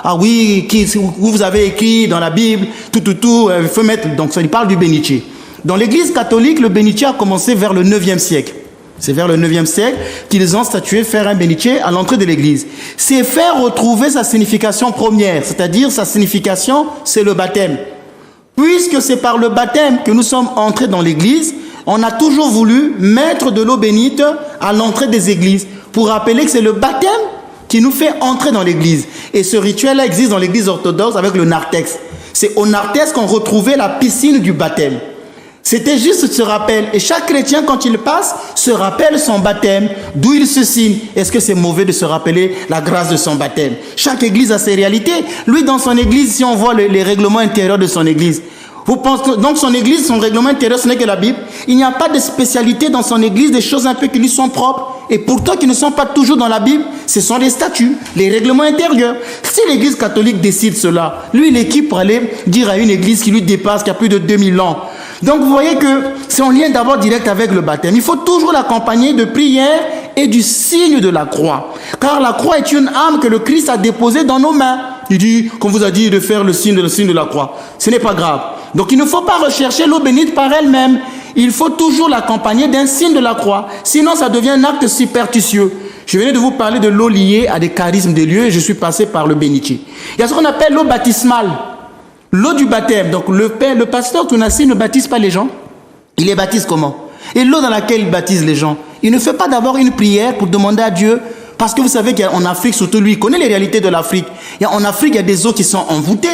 ah oui, vous avez écrit dans la Bible, tout, il faut mettre, donc ça, il parle du bénitier. Dans l'église catholique, le bénitier a commencé vers le 9e siècle. C'est vers le 9e siècle qu'ils ont statué faire un bénitier à l'entrée de l'église. C'est faire retrouver sa signification première, c'est-à-dire sa signification, c'est le baptême. Puisque c'est par le baptême que nous sommes entrés dans l'église, on a toujours voulu mettre de l'eau bénite à l'entrée des églises pour rappeler que c'est le baptême qui nous fait entrer dans l'église. Et ce rituel-là existe dans l'église orthodoxe avec le narthex. C'est au narthex qu'on retrouvait la piscine du baptême. C'était juste ce rappel. Et chaque chrétien, quand il passe, se rappelle son baptême, d'où il se signe. Est-ce que c'est mauvais de se rappeler la grâce de son baptême? Chaque église a ses réalités. Lui, dans son église, si on voit les règlements intérieurs de son église, vous pensez que donc son église, son règlement intérieur, ce n'est que la Bible. Il n'y a pas de spécialité dans son église, des choses un peu qui lui sont propres. Et pourtant, qui ne sont pas toujours dans la Bible, ce sont les statuts, les règlements intérieurs. Si l'église catholique décide cela, lui, il est qui pour aller dire à une église qui lui dépasse, qui a plus de 2000 ans? Donc, vous voyez que c'est en lien d'abord direct avec le baptême. Il faut toujours l'accompagner de prières et du signe de la croix. Car la croix est une âme que le Christ a déposée dans nos mains. Il dit, qu'on vous a dit de faire le signe de la croix. Ce n'est pas grave. Donc, il ne faut pas rechercher l'eau bénite par elle-même. Il faut toujours l'accompagner d'un signe de la croix. Sinon, ça devient un acte superstitieux. Je venais de vous parler de l'eau liée à des charismes des lieux et je suis passé par le bénitier. Il y a ce qu'on appelle l'eau baptismale. L'eau du baptême. Donc, le pasteur Tounassi ne baptise pas les gens. Il les baptise comment? Et l'eau dans laquelle il baptise les gens, il ne fait pas d'abord une prière pour demander à Dieu. Parce que vous savez qu'en Afrique, surtout lui, il connaît les réalités de l'Afrique. En Afrique, il y a des eaux qui sont envoûtées.